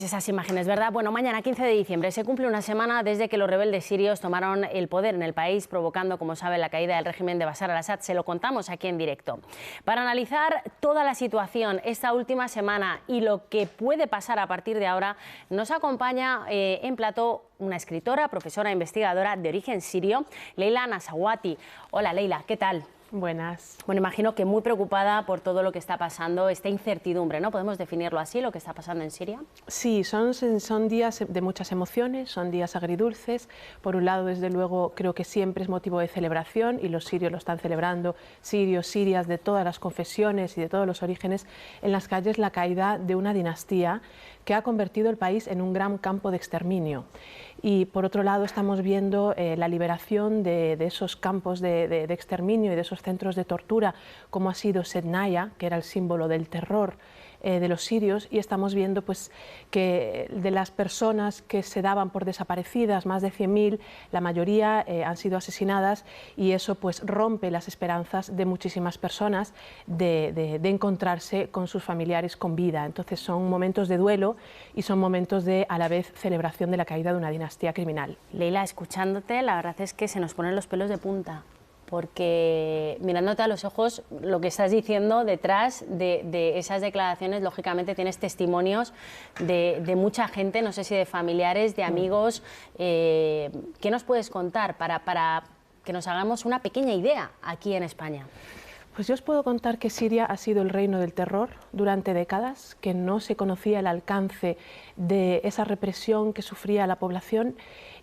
Esas imágenes, ¿verdad? Bueno, mañana 15 de diciembre se cumple una semana desde que los rebeldes sirios tomaron el poder en el país, provocando, como sabe, la caída del régimen de Bashar al-Assad. Se lo contamos aquí en directo. Para analizar toda la situación esta última semana y lo que puede pasar a partir de ahora, nos acompaña en plató una escritora, profesora e investigadora de origen sirio, Leila Nasawati. Hola, Leila, ¿qué tal? Buenas. Bueno, imagino que muy preocupada por todo lo que está pasando, esta incertidumbre, ¿no? ¿Podemos definirlo así, lo que está pasando en Siria? Sí, son días de muchas emociones, son días agridulces. Por un lado, desde luego, creo que siempre es motivo de celebración y los sirios lo están celebrando, sirios, sirias de todas las confesiones y de todos los orígenes, en las calles la caída de una dinastía que ha convertido el país en un gran campo de exterminio. Y por otro lado estamos viendo la liberación de esos campos de exterminio y de esos centros de tortura, como ha sido Sednaya, que era el símbolo del terror de los sirios, y estamos viendo pues, que de las personas que se daban por desaparecidas, más de 100.000, la mayoría han sido asesinadas, y eso pues, rompe las esperanzas de muchísimas personas de encontrarse con sus familiares con vida. Entonces son momentos de duelo y son momentos de, a la vez, celebración de la caída de una dinastía criminal. Leila, escuchándote, la verdad es que se nos ponen los pelos de punta, porque mirándote a los ojos, lo que estás diciendo detrás de esas declaraciones, lógicamente tienes testimonios de mucha gente, no sé si de familiares, de amigos. ¿Qué nos puedes contar para que nos hagamos una pequeña idea aquí en España? Pues yo os puedo contar que Siria ha sido el reino del terror durante décadas, que no se conocía el alcance de esa represión que sufría la población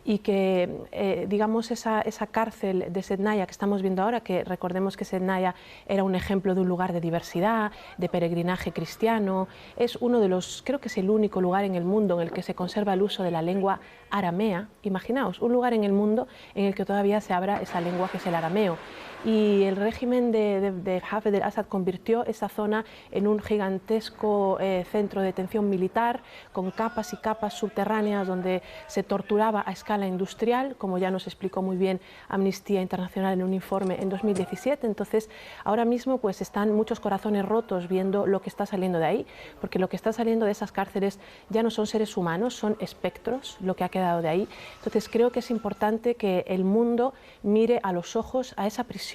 y que, digamos, esa cárcel de Sednaya que estamos viendo ahora, que recordemos que Sednaya era un ejemplo de un lugar de diversidad, de peregrinaje cristiano, es uno de los, creo que es el único lugar en el mundo en el que se conserva el uso de la lengua aramea. Imaginaos, un lugar en el mundo en el que todavía se habla esa lengua que es el arameo. Y el régimen de Hafez al-Assad convirtió esa zona en un gigantesco centro de detención militar con capas y capas subterráneas donde se torturaba a escala industrial, como ya nos explicó muy bien Amnistía Internacional en un informe en 2017. Entonces, ahora mismo pues están muchos corazones rotos viendo lo que está saliendo de ahí, porque lo que está saliendo de esas cárceles ya no son seres humanos, son espectros, lo que ha quedado de ahí. Entonces, creo que es importante que el mundo mire a los ojos a esa prisión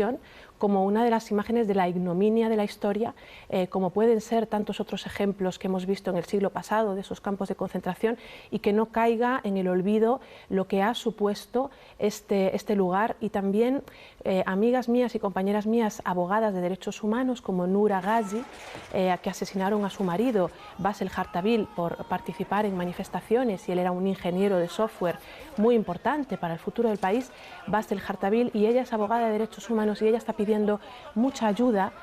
como una de las imágenes de la ignominia de la historia, como pueden ser tantos otros ejemplos que hemos visto en el siglo pasado de esos campos de concentración, y que no caiga en el olvido lo que ha supuesto este lugar. Y también amigas mías y compañeras mías, abogadas de derechos humanos como Noura Ghazi, que asesinaron a su marido Bassel Hartabil por participar en manifestaciones, y él era un ingeniero de software muy importante para el futuro del país, Bassel Hartabil, y ella es abogada de derechos humanos y ella está pidiendo mucha ayuda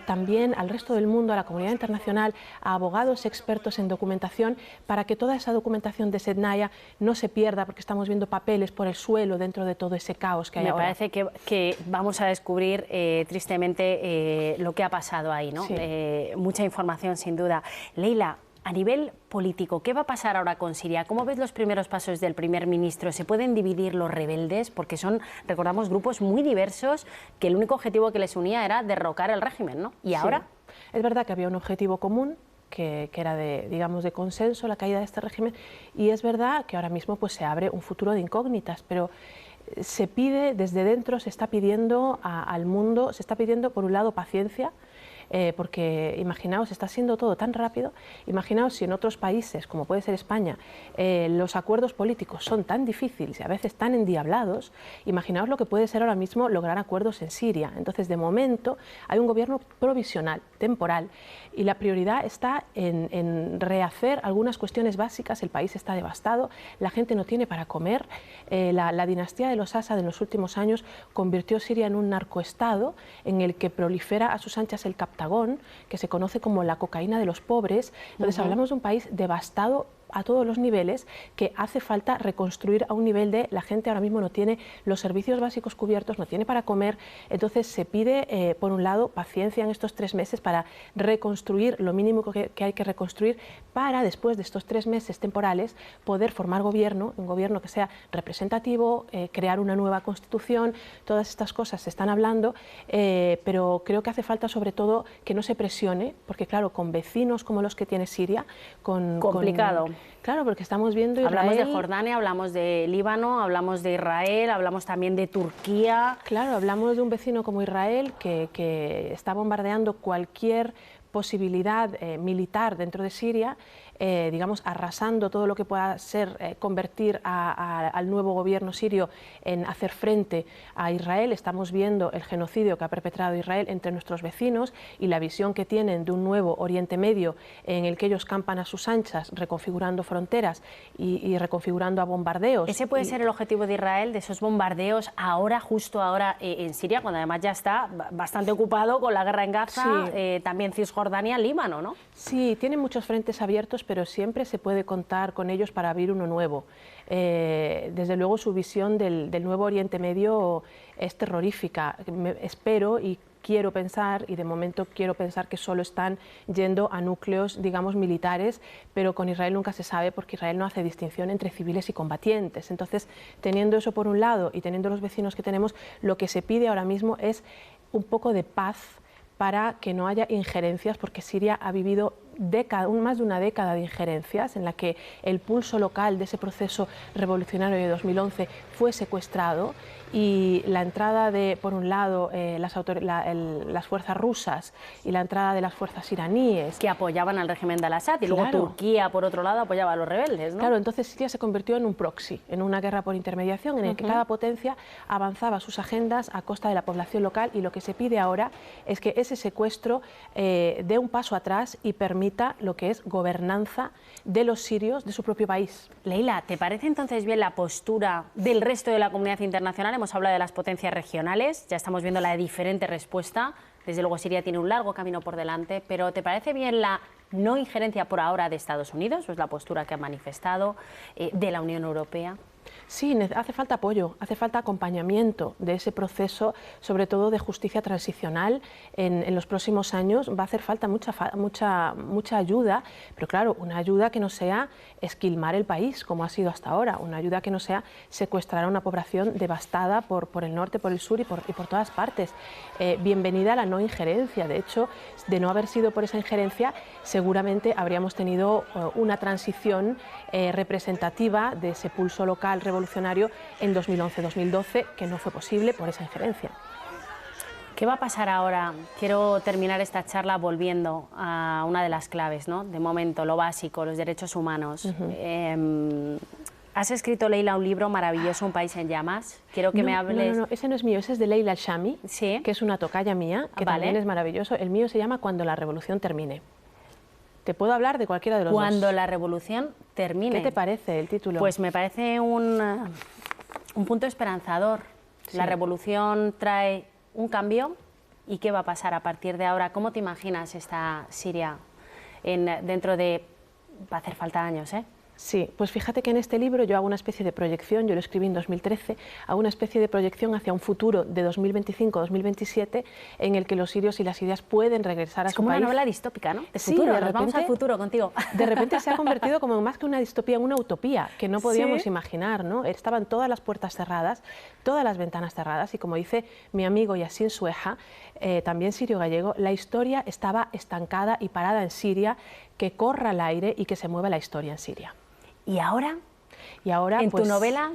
también al resto del mundo, a la comunidad internacional, a abogados expertos en documentación, para que toda esa documentación de Sednaya no se pierda, porque estamos viendo papeles por el suelo dentro de todo ese caos que hay ahora. Me parece que vamos a descubrir tristemente lo que ha pasado ahí, ¿no? Sí. Mucha información, sin duda. Leila, a nivel político, ¿qué va a pasar ahora con Siria? ¿Cómo ves los primeros pasos del primer ministro? ¿Se pueden dividir los rebeldes? Porque son, recordamos, grupos muy diversos, que el único objetivo que les unía era derrocar el régimen, ¿no? ¿Y ahora? Sí. Es verdad que había un objetivo común, que era digamos, de consenso, la caída de este régimen, y es verdad que ahora mismo pues, se abre un futuro de incógnitas, pero se pide, desde dentro se está pidiendo al mundo, se está pidiendo por un lado paciencia, porque imaginaos, está siendo todo tan rápido. Imaginaos si en otros países, como puede ser España, los acuerdos políticos son tan difíciles y a veces tan endiablados. Imaginaos lo que puede ser ahora mismo lograr acuerdos en Siria. Entonces, de momento, hay un gobierno provisional, temporal, y la prioridad está en rehacer algunas cuestiones básicas. El país está devastado, la gente no tiene para comer. La dinastía de los Assad en los últimos años convirtió Siria en un narcoestado en el que prolifera a sus anchas el captagón, que se conoce como la cocaína de los pobres. Entonces hablamos de un país devastado a todos los niveles, que hace falta reconstruir a un nivel de la gente ahora mismo no tiene los servicios básicos cubiertos, no tiene para comer. Entonces se pide, por un lado, paciencia en estos 3 meses para reconstruir lo mínimo que hay que reconstruir, para después de estos 3 meses temporales poder formar gobierno, un gobierno que sea representativo, crear una nueva constitución. Todas estas cosas se están hablando, pero creo que hace falta sobre todo que no se presione, porque claro, con vecinos como los que tiene Siria, complicado. Claro, porque estamos viendo Israel... Hablamos de Jordania, hablamos de Líbano, hablamos de Israel, hablamos también de Turquía. Claro, hablamos de un vecino como Israel que está bombardeando cualquier posibilidad militar dentro de Siria, digamos, arrasando todo lo que pueda ser convertir al nuevo gobierno sirio en hacer frente a Israel. Estamos viendo el genocidio que ha perpetrado Israel entre nuestros vecinos y la visión que tienen de un nuevo Oriente Medio en el que ellos campan a sus anchas, reconfigurando fronteras y reconfigurando a bombardeos. ¿Ese puede ser el objetivo de Israel, de esos bombardeos ahora, justo ahora en Siria, cuando además ya está bastante ocupado con la guerra en Gaza, sí. También Cisjordania, Líbano, ¿no? Sí, tienen muchos frentes abiertos, pero siempre se puede contar con ellos para abrir uno nuevo. Desde luego su visión del nuevo Oriente Medio es terrorífica. Espero y quiero pensar, y de momento quiero pensar que solo están yendo a núcleos, digamos, militares, pero con Israel nunca se sabe porque Israel no hace distinción entre civiles y combatientes. Entonces, teniendo eso por un lado y teniendo los vecinos que tenemos, lo que se pide ahora mismo es un poco de paz para que no haya injerencias, porque Siria ha vivido más de una década de injerencias en la que el pulso local de ese proceso revolucionario de 2011 fue secuestrado y la entrada de, por un lado, las fuerzas rusas y la entrada de las fuerzas iraníes. Que apoyaban al régimen de Al-Assad y luego Turquía, por otro lado, apoyaba a los rebeldes, ¿no? Claro, entonces Siria se convirtió en un proxy, en una guerra por intermediación en el que cada potencia avanzaba sus agendas a costa de la población local, y lo que se pide ahora es que ese secuestro dé un paso atrás y permita lo que es gobernanza de los sirios de su propio país. Leila, ¿te parece entonces bien la postura del resto de la comunidad internacional? Hemos hablado de las potencias regionales, ya estamos viendo la diferente respuesta. Desde luego Siria tiene un largo camino por delante, pero ¿te parece bien la no injerencia por ahora de Estados Unidos? Es la postura que ha manifestado de la Unión Europea. Sí, hace falta apoyo, hace falta acompañamiento de ese proceso, sobre todo de justicia transicional. En los próximos años va a hacer falta mucha ayuda, pero claro, una ayuda que no sea esquilmar el país, como ha sido hasta ahora, una ayuda que no sea secuestrar a una población devastada por el norte, por el sur y por todas partes. Bienvenida a la no injerencia. De hecho, de no haber sido por esa injerencia, seguramente habríamos tenido una transición representativa de ese pulso local revolucionario en 2011-2012, que no fue posible por esa injerencia. ¿Qué va a pasar ahora? Quiero terminar esta charla volviendo a una de las claves, ¿no? De momento, lo básico, los derechos humanos. Has escrito, Leila, un libro maravilloso, Un país en llamas. Quiero que me hables... No, ese no es mío, ese es de Leila Al-Shami, ¿sí? Que es una tocaya mía, que también es maravilloso. El mío se llama Cuando la revolución termine. Te puedo hablar de cualquiera de los dos. Cuando la revolución termine. ¿Qué te parece el título? Pues me parece un punto esperanzador. Sí. La revolución trae un cambio. ¿Y qué va a pasar a partir de ahora? ¿Cómo te imaginas esta Siria dentro de... Va a hacer falta años, ¿eh? Sí, pues fíjate que en este libro yo hago una especie de proyección, yo lo escribí en 2013, hago una especie de proyección hacia un futuro de 2025-2027 en el que los sirios y las sirias pueden regresar a su país. Es como una novela distópica, ¿no? De futuro, sí, vamos al futuro contigo. De repente se ha convertido como más que una distopía, en una utopía que no podíamos imaginar, ¿no? Estaban todas las puertas cerradas, todas las ventanas cerradas y, como dice mi amigo Yassin Sueja, también sirio gallego, la historia estaba estancada y parada en Siria, que corra el aire y que se mueva la historia en Siria. ¿Y ahora? Y ahora, en pues, tu novela,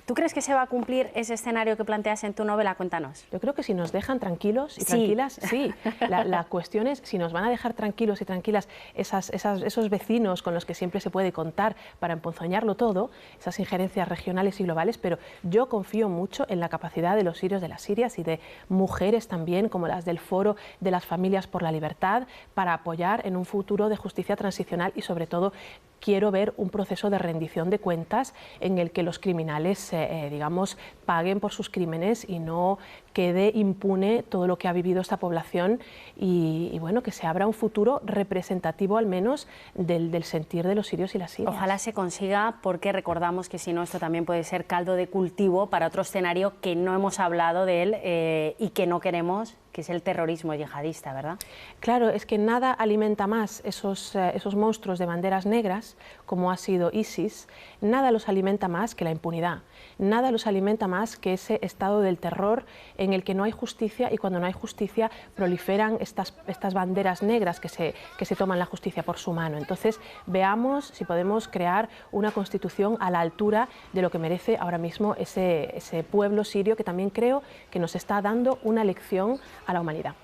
¿tú crees que se va a cumplir ese escenario que planteas en tu novela? Cuéntanos. Yo creo que si nos dejan tranquilos y tranquilas, sí. La cuestión es si nos van a dejar tranquilos y tranquilas esos vecinos con los que siempre se puede contar para emponzoñarlo todo, esas injerencias regionales y globales, pero yo confío mucho en la capacidad de los sirios, de las sirias y de mujeres también, como las del Foro de las Familias por la Libertad, para apoyar en un futuro de justicia transicional y, sobre todo, quiero ver un proceso de rendición de cuentas en el que los criminales, digamos, paguen por sus crímenes y no quede impune todo lo que ha vivido esta población y bueno, que se abra un futuro representativo al menos del sentir de los sirios y las sirias. Ojalá se consiga, porque recordamos que si no, esto también puede ser caldo de cultivo para otro escenario que no hemos hablado de él y que no queremos que es el terrorismo yihadista, ¿verdad? Claro, es que nada alimenta más esos monstruos de banderas negras, como ha sido ISIS, nada los alimenta más que la impunidad, nada los alimenta más que ese estado del terror en el que no hay justicia, y cuando no hay justicia proliferan estas banderas negras que se toman la justicia por su mano. Entonces, veamos si podemos crear una constitución a la altura de lo que merece ahora mismo ese pueblo sirio, que también creo que nos está dando una lección a la humanidad.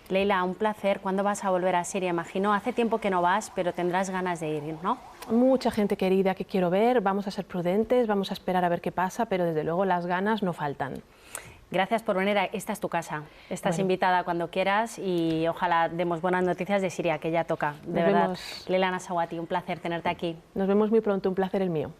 Leila, un placer. ¿Cuándo vas a volver a Siria? Imagino, hace tiempo que no vas, pero tendrás ganas de ir, ¿no? Mucha gente querida que quiero ver, vamos a ser prudentes, vamos a esperar a ver qué pasa, pero desde luego las ganas no faltan. Gracias por venir, esta es tu casa, estás invitada cuando quieras y ojalá demos buenas noticias de Siria, que ya toca, de verdad. Leila Nassawati, un placer tenerte aquí. Nos vemos muy pronto, un placer el mío.